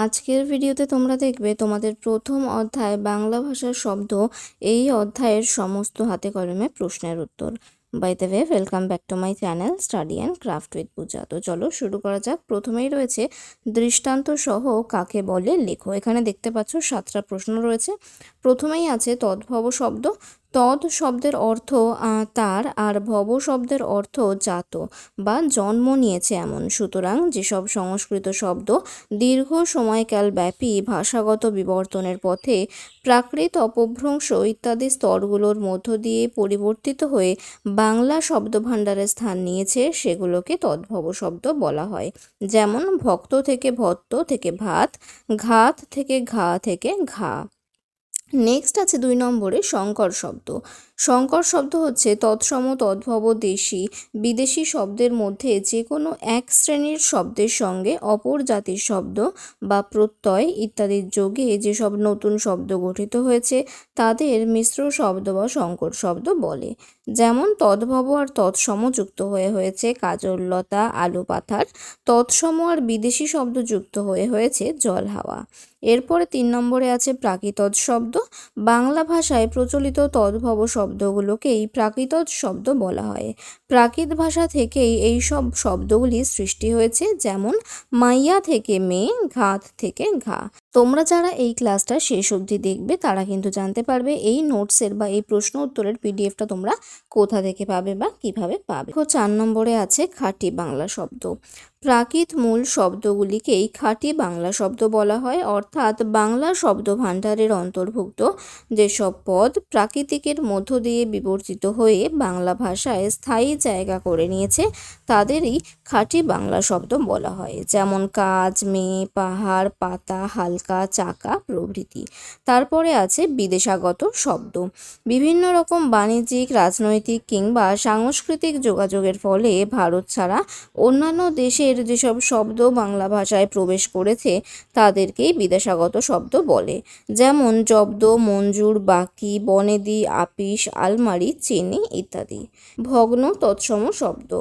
আজকের ভিডিওতে তোমরা দেখবে তোমাদের প্রথম অধ্যায় বাংলা ভাষার শব্দ এই অধ্যায়ের সমস্ত হাতে কলমে প্রশ্নের উত্তর। By the way, welcome back to my channel study and craft with Puja. তো চলো শুরু করা যাক। প্রথমেই রয়েছে দৃষ্টান্ত সহ কাকে বলে লেখো। এখানে দেখতে পাচ্ছ 7টা প্রশ্ন রয়েছে। প্রথমেই আছে তদ্ভব শব্দ। তদ শব্দের অর্থ তার, আর ভব শব্দের অর্থ জাত বা জন্ম নিয়েছে এমন। সুতরাং যেসব সংস্কৃত শব্দ দীর্ঘ সময়কাল ব্যাপী ভাষাগত বিবর্তনের পথে প্রাকৃত, অপভ্রংশ ইত্যাদি স্তরগুলোর মধ্য দিয়ে পরিবর্তিত হয়ে বাংলা শব্দভাণ্ডারে স্থান নিয়েছে, সেগুলোকে তদ্ভব শব্দ বলা হয়। যেমন ভক্ত থেকে ভত্ত থেকে ভাত, ঘাত থেকে ঘা থেকে ঘা। নেক্সট আছে 2 নম্বরে সংকর শব্দ। সংকর শব্দ হচ্ছে তৎসম, তদ্ভব, দেশি, বিদেশি শব্দের মধ্যে যে কোনো এক শ্রেণীর শব্দের সঙ্গে অপর জাতির শব্দ বা প্রত্যয় ইত্যাদির যোগে যেসব নতুন শব্দ গঠিত হয়েছে তাদের মিশ্র শব্দ বা সংকর শব্দ বলে। যেমন তদ্ভব আর তৎসম যুক্ত হয়েছে কাজললতা, আলু পাথার। তৎসম আর বিদেশি শব্দ যুক্ত হয়েছে জল হাওয়া। এরপরে 3 নম্বরে আছে প্রাকৃতজ শব্দ। বাংলা ভাষায় প্রচলিত তদ্ভব শব্দগুলোকেই প্রাকৃতজ শব্দ বলা হয়। প্রাকৃত ভাষা থেকেই এই সব শব্দগুলি সৃষ্টি হয়েছে। যেমন মাইয়া থেকে মেয়ে, ঘাত থেকে ঘা। তোমরা যারা এই ক্লাসটা শেষ অবধি দেখবে তারা কিন্তু জানতে পারবে এই নোটসের বা এই প্রশ্ন উত্তরের পিডিএফটা তোমরা কোথা থেকে পাবে বা কিভাবে পাবে। 4 নম্বরে আছে খাঁটি বাংলা শব্দ। প্রাকৃত মূল শব্দগুলিকেই খাঁটি বাংলা শব্দ বলা হয়, অর্থাৎ বাংলা শব্দ ভাণ্ডারের অন্তর্ভুক্ত যেসব পদ প্রাকৃতিকের মধ্য দিয়ে বিবর্তিত হয়ে বাংলা ভাষায় স্থায়ী জায়গা করে নিয়েছে তাদেরই খাঁটি বাংলা শব্দ বলা হয়। যেমন কাজ, মেয়ে, পাহাড়, পাতা, হালকা, চাকা প্রভৃতি। তারপরে আছে বিদেশাগত শব্দ। বিভিন্ন রকম বাণিজ্যিক, রাজনৈতিক কিংবা সাংস্কৃতিক যোগাযোগের ফলে ভারত ছাড়া অন্যান্য দেশের যেসব শব্দ বাংলা ভাষায় প্রবেশ করেছে তাদেরকেই বিদেশাগত শব্দ বলে। যেমন জব্দ, মঞ্জুর, বাকি, বনেদি, আপিস, আলমারি, চিনি ইত্যাদি। ভগ্ন তৎসম শব্দ।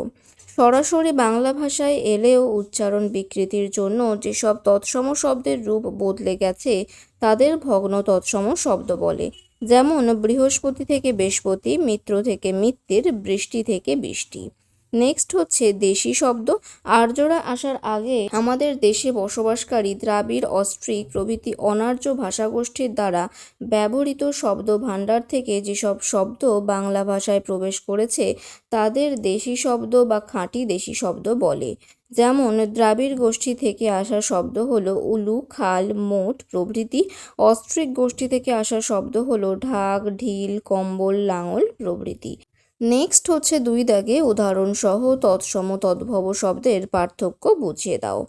সরাসরি বাংলা ভাষায় এলেও উচ্চারণ বিকৃতির জন্য যেসব তৎসম শব্দের রূপ বদলে গেছে তাদের ভগ্ন তৎসম শব্দ বলে। যেমন বৃহস্পতি থেকে বৃহস্পতি, মিত্র থেকে মিত্তির, বৃষ্টি থেকে বৃষ্টি। নেক্সট হচ্ছে দেশি শব্দ। আর্যরা আসার আগে আমাদের দেশে বসবাসকারী দ্রাবিড়, অস্ট্রিক প্রভৃতি অনার্য ভাষাগোষ্ঠীর দ্বারা ব্যবহৃত শব্দ ভাণ্ডার থেকে যেসব শব্দ বাংলা ভাষায় প্রবেশ করেছে তাদের দেশি শব্দ বা খাঁটি দেশি শব্দ বলে। যেমন দ্রাবিড় গোষ্ঠী থেকে আসা শব্দ হলো উলু, খাল, মোট প্রভৃতি। অস্ট্রিক গোষ্ঠী থেকে আসা শব্দ হলো ঢাক, ঢিল, কম্বল, লাঙল প্রভৃতি। নেক্সট হচ্ছে 2 দাগে উদাহরণসহ তৎসম তদ্ভব শব্দের পার্থক্য বুঝিয়ে দাও।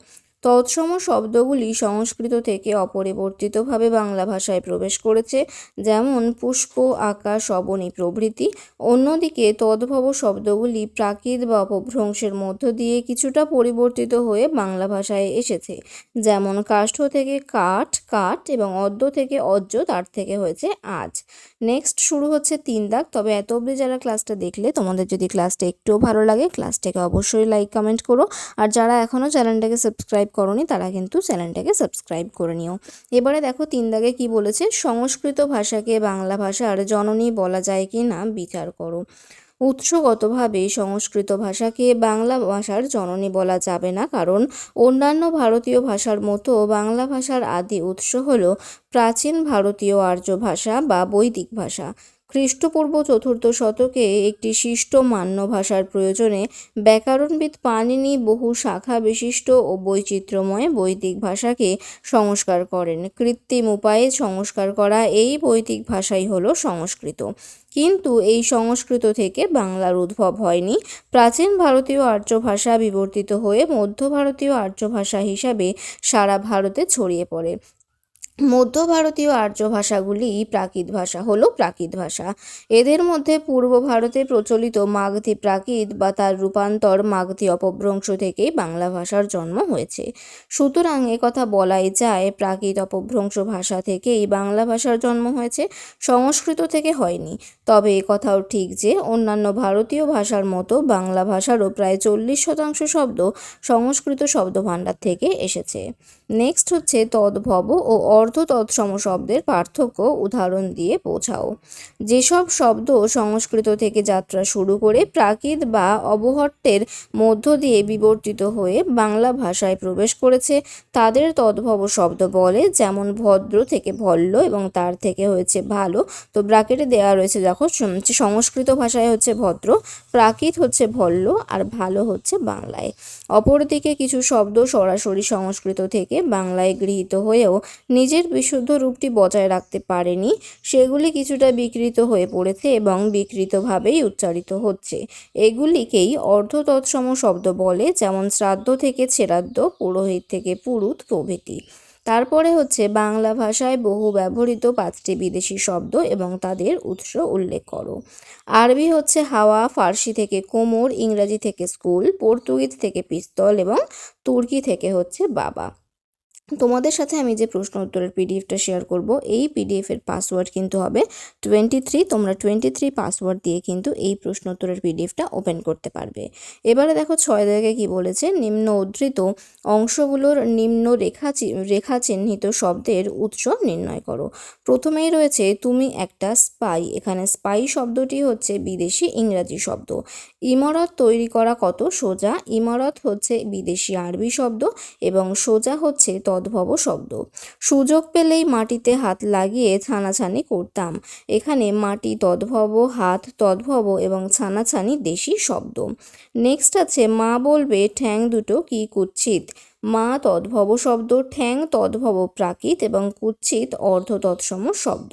তৎসম শব্দগুলি সংস্কৃত থেকে অপরিবর্তিতভাবে বাংলা ভাষায় প্রবেশ করেছে। যেমন পুষ্প, আকাশ, অবনী প্রভৃতি। অন্যদিকে তদ্ভব শব্দগুলি প্রাকৃত বা অপভ্রংশের মধ্য দিয়ে কিছুটা পরিবর্তিত হয়ে বাংলা ভাষায় এসেছে। যেমন কাষ্ঠ থেকে কাঠ, কাঠ, এবং অদ্য থেকে অজ্য, তার থেকে হয়েছে আজ। নেক্সট শুরু হচ্ছে 3 দাগ। তবে এত অবধি যারা ক্লাসটা দেখলে তোমাদের যদি ক্লাসটা একটুও ভালো লাগে ক্লাসটাকে অবশ্যই লাইক কমেন্ট করো, আর যারা এখনও চ্যানেলটাকে সাবস্ক্রাইব করনি তারা কিন্তু চ্যানেলটাকে সাবস্ক্রাইব করে নিও। এবারে দেখো 3 দাগে কি বলেছে। সংস্কৃত ভাষাকে বাংলা ভাষার জননী বলা যায় কি না বিচার করো। উৎসগতভাবে সংস্কৃত ভাষাকে বাংলা ভাষার জননী বলা যাবে না, কারণ অন্যান্য ভারতীয় ভাষার মতো বাংলা ভাষার আদি উৎস হল প্রাচীন ভারতীয় আর্য ভাষা বা বৈদিক ভাষা। খ্রিস্টপূর্ব 4র্থ শতকে একটি শিষ্ট মান্য ভাষার প্রয়োজনে ব্যাকরণবিদ পাণিনি বহু শাখা বিশিষ্ট ও বৈচিত্র্যময় বৈদিক ভাষাকে সংস্কার করেন। কৃত্রিম উপায়ে সংস্কার করা এই বৈদিক ভাষাই হলো সংস্কৃত। কিন্তু এই সংস্কৃত থেকে বাংলার উদ্ভব হয়নি। প্রাচীন ভারতীয় আর্য ভাষা বিবর্তিত হয়ে মধ্য ভারতীয় আর্য ভাষা হিসাবে সারা ভারতে ছড়িয়ে পড়ে। মধ্য ভারতীয় আর্য ভাষাগুলি প্রাকৃত ভাষা হলো প্রাকৃত ভাষা। এদের মধ্যে পূর্ব ভারতে প্রচলিত মাগধী প্রাকৃত বা তার রূপান্তর মাগধী অপভ্রংশ থেকেই বাংলা ভাষার জন্ম হয়েছে। সুতরাং একথা বলাই যায় প্রাকৃত অপভ্রংশ ভাষা থেকেই বাংলা ভাষার জন্ম হয়েছে, সংস্কৃত থেকে হয়নি। তবে একথাও ঠিক যে অন্যান্য ভারতীয় ভাষার মতো বাংলা ভাষারও প্রায় 40% শব্দ সংস্কৃত শব্দভাণ্ডার থেকে এসেছে। নেক্সট হচ্ছে তদ্ভব ও অর্ধ তৎসম শব্দের পার্থক্য উদাহরণ দিয়ে বোঝাও। যেসব শব্দ সংস্কৃত থেকে যাত্রা শুরু করে প্রাকৃত বা অবহট্টের মধ্য দিয়ে বিবর্তিত হয়ে বাংলা ভাষায় প্রবেশ করেছে তাদের তদ্ভব শব্দ বলে। যেমন ভদ্র থেকে ভল্ল এবং তার থেকে হয়েছে ভালো। তো ব্র্যাকেটে দেওয়া রয়েছে, দেখো সংস্কৃত ভাষায় হচ্ছে ভদ্র, প্রাকৃত হচ্ছে ভল্ল, আর ভালো হচ্ছে বাংলায়। অপরদিকে কিছু শব্দ সরাসরি সংস্কৃত থেকে বাংলায় গৃহীত হয়েও নিজের বিশুদ্ধ রূপটি বজায় রাখতে পারেনি, সেগুলি কিছুটা বিকৃত হয়ে পড়েছে এবং বিকৃতভাবেই উচ্চারিত হচ্ছে। এগুলিকেই অর্ধ তৎসম শব্দ বলে, যেমন শ্রাদ্ধ থেকে ছেড়াদ্দ, পুরোহিত থেকে পুরুত প্রভৃতি। তারপরে হচ্ছে বাংলা ভাষায় বহু ব্যবহৃত 5টি বিদেশি শব্দ এবং তাদের উৎস উল্লেখ করো। আরবি হচ্ছে হাওয়া, ফার্সি থেকে কোমর, ইংরাজি থেকে স্কুল, পর্তুগিজ থেকে পিস্তল এবং তুর্কি থেকে হচ্ছে বাবা। তোমাদের সাথে আমি যে প্রশ্ন উত্তরের পিডিএফটা শেয়ার করব, এই পিডিএফের পাসওয়ার্ড কিন্তু হবে 23। তোমরা 23 পাসওয়ার্ড দিয়ে কিন্তু এই প্রশ্ন উত্তরের পিডিএফটা ওপেন করতে পারবে। এবারে দেখো 6 দাগে কি বলেছে, নিম্ন উদ্ধৃত অংশগুলোর নিম্ন রেখা চিহ্নিত শব্দের উৎস নির্ণয় করো। প্রথমেই রয়েছে তুমি একটা স্পাই। এখানে স্পাই শব্দটি হচ্ছে বিদেশি ইংরাজি শব্দ। ইমারত তৈরি করা কত সোজা। ইমারত হচ্ছে বিদেশি আরবি শব্দ এবং সোজা হচ্ছে তদ্ভব শব্দ। সুযোগ পেলেই মাটিতে হাত লাগিয়ে ছানাছানি করতাম। এখানে মাটি তদ্ভব, হাত তদ্ভব এবং ছানাছানি দেশি শব্দ। নেক্সট আছে মা বলবে ঠ্যাং দুটো কি কুৎসিত। মা তদ্ভব শব্দ, ঠ্যাং তদ্ভব প্রাকৃত এবং কুৎসিত অর্ধ তৎসম শব্দ।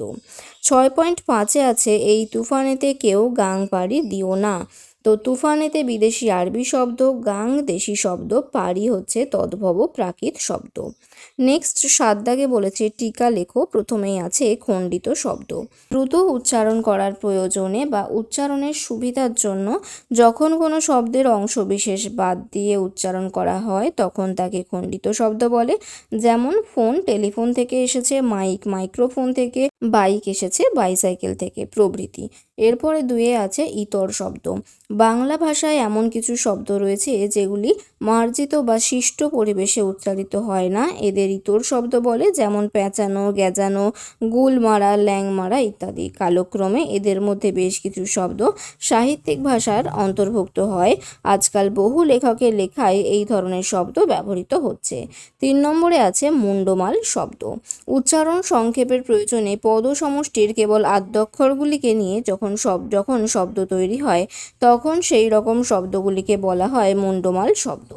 6.5-এ আছে এই তুফানেতে কেউ গাং পাড়ি দিও না। তো তুফানেতে বিদেশি আরবি শব্দ, গাং দেশি শব্দ, পারি হচ্ছে তদ্ভব প্রাকৃত শব্দ। নেক্সট 7 দাগে বলেছে টিকা লেখো। প্রথমেই আছে খণ্ডিত শব্দ। দ্রুত উচ্চারণ করার প্রয়োজনে বা উচ্চারণের সুবিধার জন্য যখন কোনো শব্দের অংশ বিশেষ বাদ দিয়ে উচ্চারণ করা হয় তখন তাকে খণ্ডিত শব্দ বলে। যেমন ফোন টেলিফোন থেকে এসেছে, মাইক মাইক্রোফোন থেকে, বাইক এসেছে বাইসাইকেল থেকে প্রভৃতি। এরপরে 2-এ আছে ইতর শব্দ। বাংলা ভাষায় এমন কিছু শব্দ রয়েছে যেগুলি মার্জিত বা শিষ্ট পরিবেশে উচ্চারিত হয় না, এদের ইতর শব্দ বলে। যেমন পেঁচানো, গ্যাজানো, গুল মারা, ল্যাং মারা ইত্যাদি। কালক্রমে এদের মধ্যে বেশ কিছু শব্দ সাহিত্যিক ভাষার অন্তর্ভুক্ত হয়। আজকাল বহু লেখকের লেখায় এই ধরনের শব্দ ব্যবহৃত হচ্ছে। 3 নম্বরে আছে মুন্ডমাল শব্দ। উচ্চারণ সংক্ষেপের প্রয়োজনে পদ সমষ্টির কেবল আদ্যক্ষরগুলিকে নিয়ে যখন শব্দ তৈরি হয় তখন সেই রকম শব্দগুলিকে বলা হয় মুন্ডমাল শব্দ।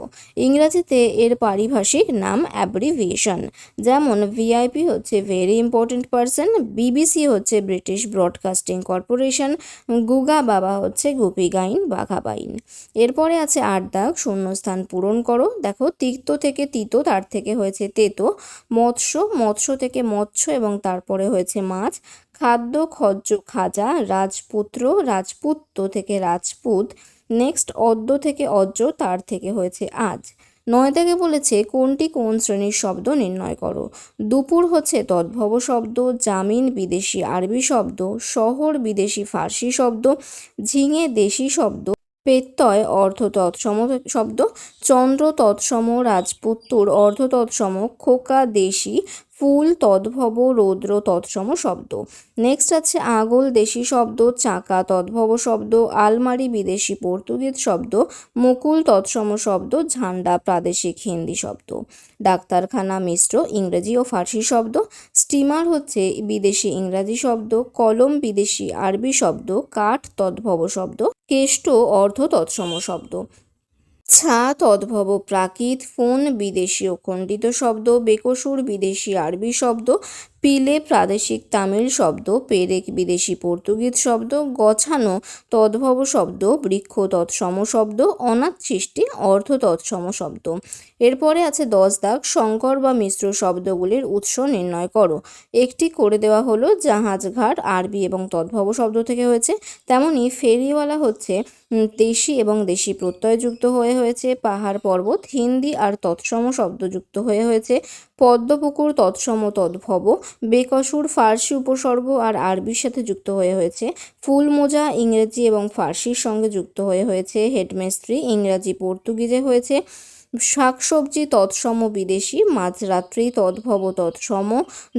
ইংরাজিতে এর পারিভাষিক নাম অ্যাব্রিভিয়েশন। যেমন ভিআইপি হচ্ছে ভেরি ইম্পর্টেন্ট পারসন, বিবিসি হচ্ছে ব্রিটিশ ব্রডকাস্টিং কর্পোরেশন, গুগা বাবা হচ্ছে গুপি গাইন বাঘা বাইন। এরপরে আছে 8 দাগ শূন্যস্থান পূরণ করো। দেখো তিক্ত থেকে তিতো, তার থেকে হয়েছে তেতো। মৎস্য, মৎস্য থেকে মৎস্য এবং তারপরে হয়েছে মাছ। খাদ্য, খজ্জ খাজা। রাজপুত্র, রাজপুত্র থেকে রাজপুত। নেক্সট অদ্য থেকে অজ্জ, তার থেকে হয়েছে আজ। 9 থেকে বলেছে কোনটি কোন শ্রেণীর শব্দ নির্ণয় করো। দুপুর হচ্ছে তদ্ভব শব্দ, জামিন বিদেশি আরবি শব্দ, শহর বিদেশি ফার্সি শব্দ, ঝিঙে দেশি শব্দ, পেত্তয় অর্ধ তৎসম শব্দ, চন্দ্র তৎসম, রাজপুত্তুর অর্ধ তৎসম, খোকা দেশি, ফুল তদ্ভব, রৌদ্র তৎসম শব্দ। নেক্সট আছে আগল দেশি শব্দ, চাকা তদ্ভব শব্দ, আলমারি বিদেশি পর্তুগিজ শব্দ, মুকুল তৎসম শব্দ, ঝান্ডা প্রাদেশিক হিন্দি শব্দ। ডাক্তারখানা মিশ্র ইংরেজি ও ফার্সি শব্দ। স্টিমার হচ্ছে বিদেশি ইংরাজি শব্দ, কলম বিদেশি আরবি শব্দ, কাঠ তদ্ভব শব্দ, কেষ্ট অর্ধ তৎসম শব্দ। ছা তদ্ভব প্রাকৃত, ফোন বিদেশি ও খণ্ডিত শব্দ, বেকসুর বিদেশি আরবি শব্দ, পিলে প্রাদেশিক তামিল শব্দ, পেরেক বিদেশি পর্তুগিজ শব্দ, গছানো তদ্ভব শব্দ, বৃক্ষ তৎসম শব্দ, অনাথ সৃষ্টি অর্ধ তৎসম শব্দ। এরপরে আছে 10 দাগ সংকর বা মিশ্র শব্দগুলির উৎস নির্ণয় করো। একটি করে দেওয়া হলো জাহাজ ঘাট আরবি এবং তদ্ভব শব্দ থেকে হয়েছে। তেমনি ফেরিওয়ালা হচ্ছে দেশি এবং দেশি প্রত্যয় যুক্ত হয়ে হয়েছে। পাহাড় পর্বত হিন্দি আর তৎসম শব্দ যুক্ত হয়ে হয়েছে। পদ্মপুকুর তৎসম তদ্ভব। বেকসুর ফার্সি উপসর্গ আর আরবির সাথে যুক্ত হয়ে হয়েছে। ফুল মোজা ইংরেজি এবং ফার্সির সঙ্গে যুক্ত হয়ে হয়েছে। হেডমিস্ত্রি ইংরাজি পর্তুগিজে হয়েছে। শাকসবজি তৎসম বিদেশি, মাঝরাত্রি তদ্ভব তৎসম,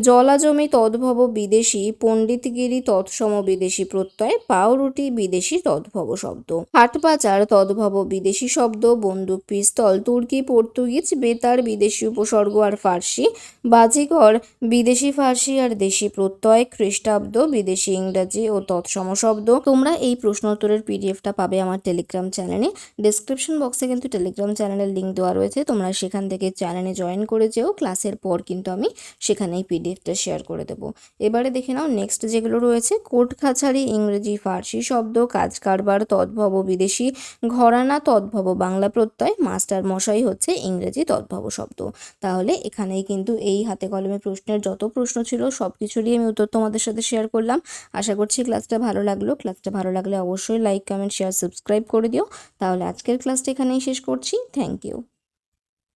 জলাজমি তদ্ভব বিদেশি, পণ্ডিতগিরি তৎসম বিদেশি প্রত্যয়, পাউরুটি বিদেশি তদ্ভব শব্দ, হাটবাজার তদ্ভব বিদেশি শব্দ, বন্দুক পিস্তল তুর্কি পর্তুগিজ, বেতার বিদেশি উপসর্গ আর ফার্সি, বাজিকর বিদেশি ফার্সি আর দেশি প্রত্যয়, খ্রিস্টাব্দ বিদেশি ইংরাজি ও তৎসম শব্দ। তোমরা এই প্রশ্ন উত্তরের পিডিএফটা পাবে আমার টেলিগ্রাম চ্যানেলে। ডেসক্রিপশন বক্সে কিন্তু টেলিগ্রাম চ্যানেলের লিঙ্ক দেওয়া রয়েছে, তোমরা সেখান থেকে চ্যানেলে জয়েন করে যেও। ক্লাসের পর কিন্তু আমি সেখানেই পিডিএফটা শেয়ার করে দেবো। এবারে দেখে নাও নেক্সট যেগুলো রয়েছে। কোর্ট কাছারি ইংরেজি ফার্সি শব্দ, কাজ কারবার তদ্ভব বিদেশি, ঘরানা তদ্ভব বাংলা প্রত্যয়, মাস্টার মশাই হচ্ছে ইংরেজি তদ্ভব শব্দ। তাহলে এখানেই কিন্তু এই হাতে কলমে প্রশ্নের যত প্রশ্ন ছিল সব কিছুরই আমি উত্তর তোমাদের সাথে শেয়ার করলাম। আশা করছি ক্লাসটা ভালো লাগলো। ক্লাসটা ভালো লাগলে অবশ্যই লাইক কমেন্ট শেয়ার সাবস্ক্রাইব করে দিও। তাহলে আজকের ক্লাসটা এখানেই শেষ করছি। Thank you.